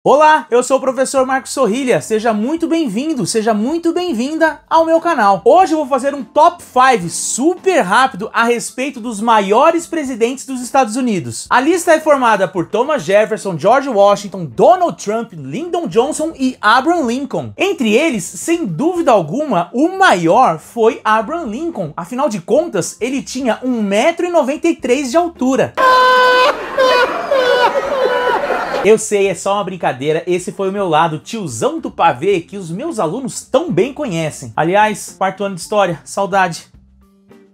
Olá, eu sou o professor Marcos Sorrilha, seja muito bem-vindo, seja muito bem-vinda ao meu canal. Hoje eu vou fazer um top 5 super rápido a respeito dos maiores presidentes dos Estados Unidos. A lista é formada por Thomas Jefferson, George Washington, Donald Trump, Lyndon Johnson e Abraham Lincoln. Entre eles, sem dúvida alguma, o maior foi Abraham Lincoln. Afinal de contas, ele tinha 1,93 m de altura. Eu sei, é só uma brincadeira, esse foi o meu lado tiozão do pavê que os meus alunos tão bem conhecem. Aliás, quarto ano de história, saudade.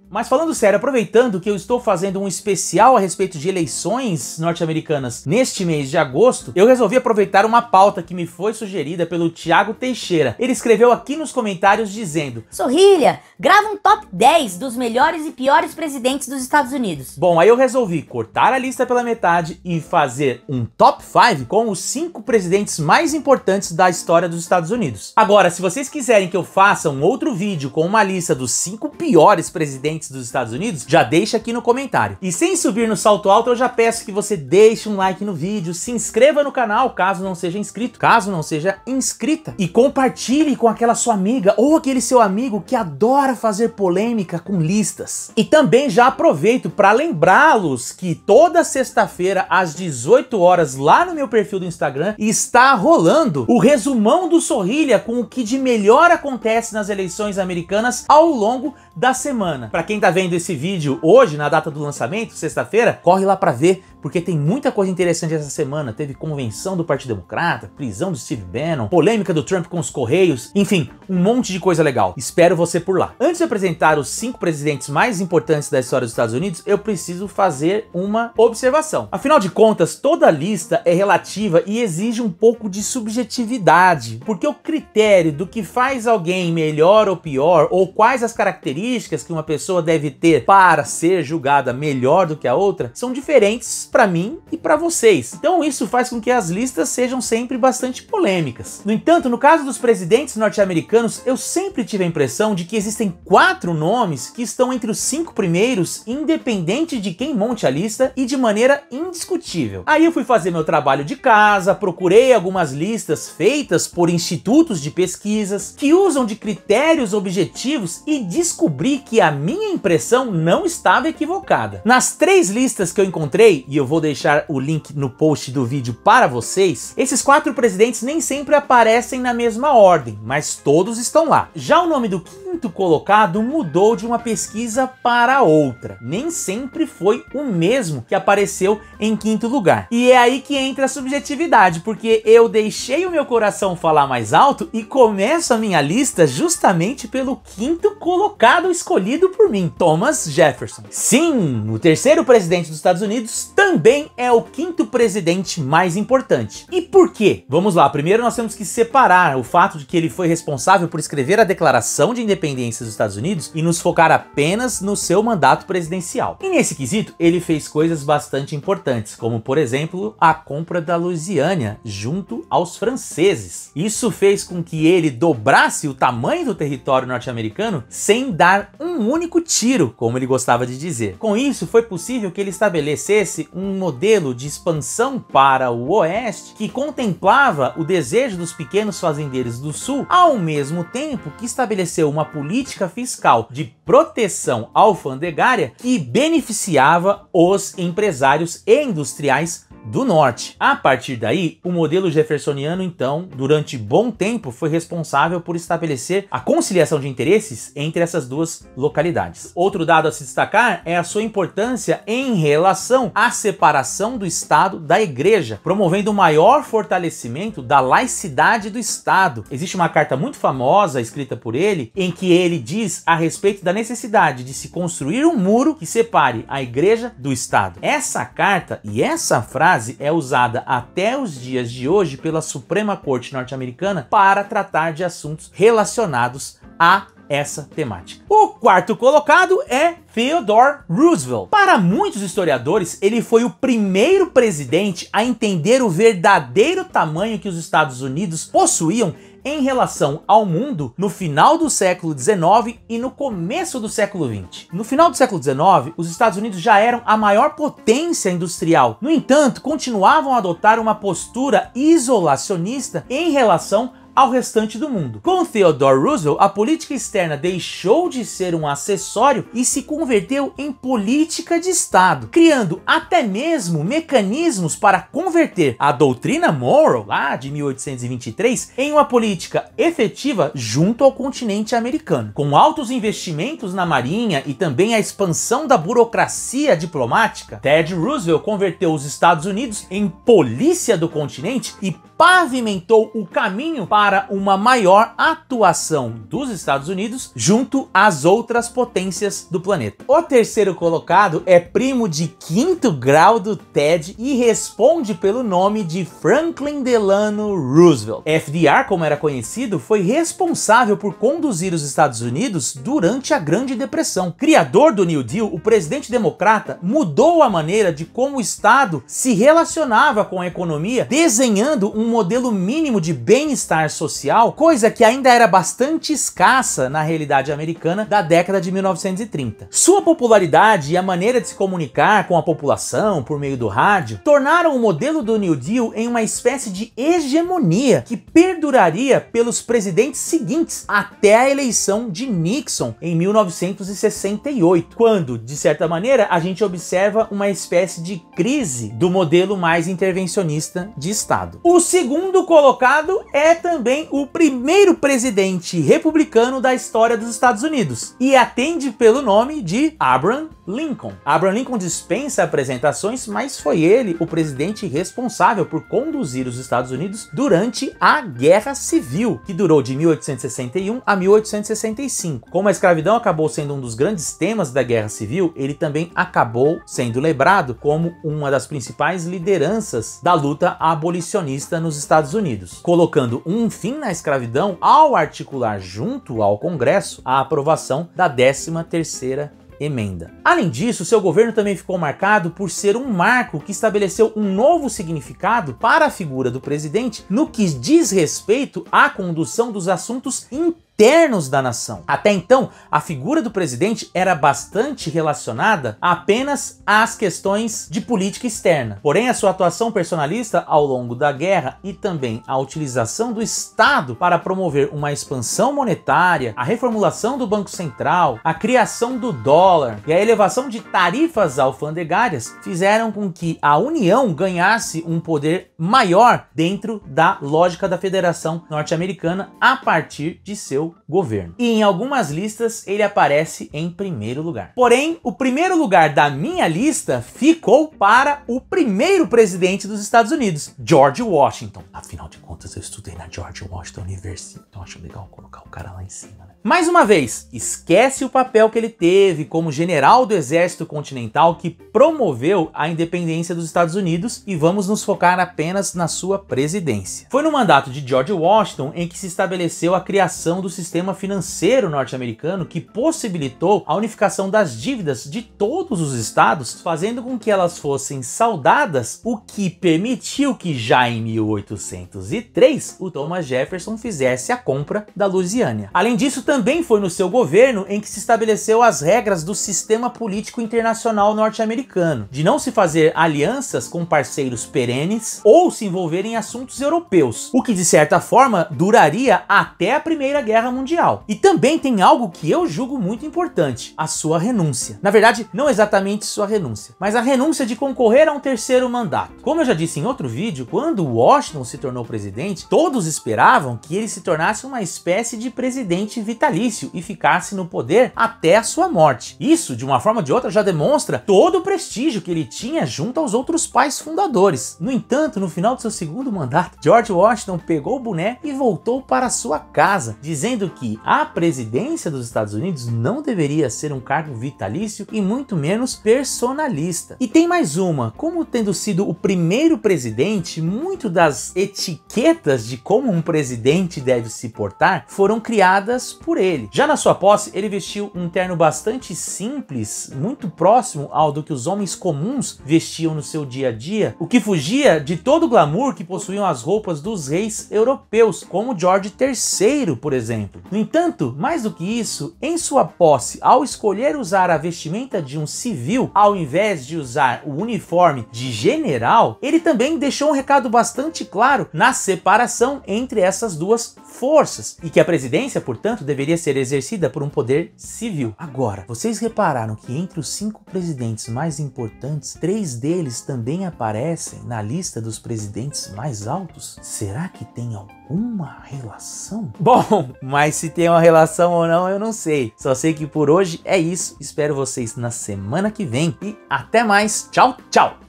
Mas falando sério, aproveitando que eu estou fazendo um especial a respeito de eleições norte-americanas neste mês de agosto, eu resolvi aproveitar uma pauta que me foi sugerida pelo Thiago Teixeira. Ele escreveu aqui nos comentários dizendo: Sorrilha, grava um top 10 dos melhores e piores presidentes dos Estados Unidos. Bom, aí eu resolvi cortar a lista pela metade e fazer um top 5 com os 5 presidentes mais importantes da história dos Estados Unidos. Agora, se vocês quiserem que eu faça um outro vídeo com uma lista dos 5 piores presidentes dos Estados Unidos, já deixa aqui no comentário. E sem subir no salto alto, eu já peço que você deixe um like no vídeo, se inscreva no canal caso não seja inscrito, caso não seja inscrita, e compartilhe com aquela sua amiga ou aquele seu amigo que adora fazer polêmica com listas. E também já aproveito para lembrá-los que toda sexta-feira às 18 horas lá no meu perfil do Instagram está rolando o resumão do Sorrilha com o que de melhor acontece nas eleições americanas ao longo da semana. Para quem tá vendo esse vídeo hoje, na data do lançamento, sexta-feira, corre lá para ver, porque tem muita coisa interessante essa semana. Teve convenção do Partido Democrata, prisão do Steve Bannon, polêmica do Trump com os Correios, enfim, um monte de coisa legal. Espero você por lá. Antes de apresentar os 5 presidentes mais importantes da história dos Estados Unidos, eu preciso fazer uma observação. Afinal de contas, toda lista é relativa e exige um pouco de subjetividade, porque o critério do que faz alguém melhor ou pior, ou quais as características que uma pessoa deve ter para ser julgada melhor do que a outra, são diferentes para mim e para vocês. Então isso faz com que as listas sejam sempre bastante polêmicas. No entanto, no caso dos presidentes norte-americanos, eu sempre tive a impressão de que existem 4 nomes que estão entre os 5 primeiros, independente de quem monte a lista e de maneira indiscutível. Aí eu fui fazer meu trabalho de casa, procurei algumas listas feitas por institutos de pesquisas que usam de critérios objetivos e descobri que a minha impressão não estava equivocada. Nas 3 listas que eu encontrei, e eu vou deixar o link no post do vídeo para vocês, esses 4 presidentes nem sempre aparecem na mesma ordem, mas todos estão lá. Já o nome do 5º colocado mudou de uma pesquisa para outra. Nem sempre foi o mesmo que apareceu em 5º lugar. E é aí que entra a subjetividade, porque eu deixei o meu coração falar mais alto e começo a minha lista justamente pelo 5º colocado escolhido por mim, Thomas Jefferson. Sim, o 3º presidente dos Estados Unidos também é o 5º presidente mais importante. E por quê? Vamos lá, primeiro nós temos que separar o fato de que ele foi responsável por escrever a Declaração de Independência dos Estados Unidos e nos focar apenas no seu mandato presidencial. E nesse quesito, ele fez coisas bastante importantes, como por exemplo, a compra da Louisiana junto aos franceses. Isso fez com que ele dobrasse o tamanho do território norte-americano sem dar um único tiro, como ele gostava de dizer. Com isso, foi possível que ele estabelecesse um modelo de expansão para o oeste que contemplava o desejo dos pequenos fazendeiros do sul, ao mesmo tempo que estabeleceu uma política fiscal de proteção alfandegária que beneficiava os empresários e industriais do norte. A partir daí, o modelo jeffersoniano, então, durante bom tempo, foi responsável por estabelecer a conciliação de interesses entre essas duas localidades. Outro dado a se destacar é a sua importância em relação à separação do Estado da Igreja, promovendo o maior fortalecimento da laicidade do Estado. Existe uma carta muito famosa escrita por ele, em que ele diz a respeito da necessidade de se construir um muro que separe a Igreja do Estado. Essa carta e essa frase é usada até os dias de hoje pela Suprema Corte norte-americana para tratar de assuntos relacionados a essa temática. O 4º colocado é Theodore Roosevelt. Para muitos historiadores, ele foi o primeiro presidente a entender o verdadeiro tamanho que os Estados Unidos possuíam em relação ao mundo no final do século XIX e no começo do século XX. No final do século XIX, os Estados Unidos já eram a maior potência industrial. No entanto, continuavam a adotar uma postura isolacionista em relação ao restante do mundo. Com Theodore Roosevelt, a política externa deixou de ser um acessório e se converteu em política de Estado, criando até mesmo mecanismos para converter a doutrina Monroe, lá de 1823, em uma política efetiva junto ao continente americano. Com altos investimentos na marinha e também a expansão da burocracia diplomática, Ted Roosevelt converteu os Estados Unidos em polícia do continente e pavimentou o caminho para uma maior atuação dos Estados Unidos junto às outras potências do planeta. O terceiro colocado é primo de quinto grau do Ted e responde pelo nome de Franklin Delano Roosevelt. FDR, como era conhecido, foi responsável por conduzir os Estados Unidos durante a Grande Depressão. Criador do New Deal, o presidente democrata mudou a maneira de como o Estado se relacionava com a economia, desenhando um modelo mínimo de bem-estar social, coisa que ainda era bastante escassa na realidade americana da década de 1930. Sua popularidade e a maneira de se comunicar com a população por meio do rádio tornaram o modelo do New Deal em uma espécie de hegemonia que perduraria pelos presidentes seguintes até a eleição de Nixon em 1968, quando, de certa maneira, a gente observa uma espécie de crise do modelo mais intervencionista de Estado. O segundo colocado é também o primeiro presidente republicano da história dos Estados Unidos e atende pelo nome de Abraham Lincoln. Abraham Lincoln dispensa apresentações, mas foi ele o presidente responsável por conduzir os Estados Unidos durante a Guerra Civil, que durou de 1861 a 1865. Como a escravidão acabou sendo um dos grandes temas da Guerra Civil, ele também acabou sendo lembrado como uma das principais lideranças da luta abolicionista nos Estados Unidos, colocando um fim na escravidão ao articular junto ao Congresso a aprovação da 13ª emenda. Além disso, seu governo também ficou marcado por ser um marco que estabeleceu um novo significado para a figura do presidente no que diz respeito à condução dos assuntos internos da nação. Até então, a figura do presidente era bastante relacionada apenas às questões de política externa. Porém, a sua atuação personalista ao longo da guerra e também a utilização do Estado para promover uma expansão monetária, a reformulação do Banco Central, a criação do dólar e a elevação de tarifas alfandegárias fizeram com que a União ganhasse um poder maior dentro da lógica da Federação Norte-Americana a partir de seu governo. E em algumas listas ele aparece em primeiro lugar. Porém, o primeiro lugar da minha lista ficou para o primeiro presidente dos Estados Unidos, George Washington. Afinal de contas, eu estudei na George Washington University, então acho legal colocar o cara lá em cima, né? Mais uma vez, esquece o papel que ele teve como general do Exército Continental que promoveu a independência dos Estados Unidos e vamos nos focar apenas na sua presidência. Foi no mandato de George Washington em que se estabeleceu a criação do sistema financeiro norte-americano que possibilitou a unificação das dívidas de todos os estados, fazendo com que elas fossem saldadas, o que permitiu que já em 1803 o Thomas Jefferson fizesse a compra da Louisiana. Além disso, também foi no seu governo em que se estabeleceu as regras do sistema político internacional norte-americano, de não se fazer alianças com parceiros perenes ou se envolver em assuntos europeus, o que de certa forma duraria até a Primeira Guerra Mundial. E também tem algo que eu julgo muito importante, a sua renúncia. Na verdade, não exatamente sua renúncia, mas a renúncia de concorrer a um terceiro mandato. Como eu já disse em outro vídeo, quando Washington se tornou presidente, todos esperavam que ele se tornasse uma espécie de presidente vitalício e ficasse no poder até a sua morte. Isso, de uma forma ou de outra, já demonstra todo o prestígio que ele tinha junto aos outros pais fundadores. No entanto, no final do seu segundo mandato, George Washington pegou o boné e voltou para sua casa, dizendo dizendo que a presidência dos Estados Unidos não deveria ser um cargo vitalício e muito menos personalista. E tem mais uma, como tendo sido o primeiro presidente, muito das etiquetas de como um presidente deve se portar foram criadas por ele. Já na sua posse, ele vestiu um terno bastante simples, muito próximo ao do que os homens comuns vestiam no seu dia a dia, o que fugia de todo o glamour que possuíam as roupas dos reis europeus, como George III, por exemplo. No entanto, mais do que isso, em sua posse, ao escolher usar a vestimenta de um civil, ao invés de usar o uniforme de general, ele também deixou um recado bastante claro na separação entre essas duas forças, e que a presidência, portanto, deveria ser exercida por um poder civil. Agora, vocês repararam que entre os 5 presidentes mais importantes, 3 deles também aparecem na lista dos presidentes mais altos? Será que tem alguma relação? Bom, mas se tem uma relação ou não, eu não sei. Só sei que por hoje é isso. Espero vocês na semana que vem e até mais. Tchau, tchau!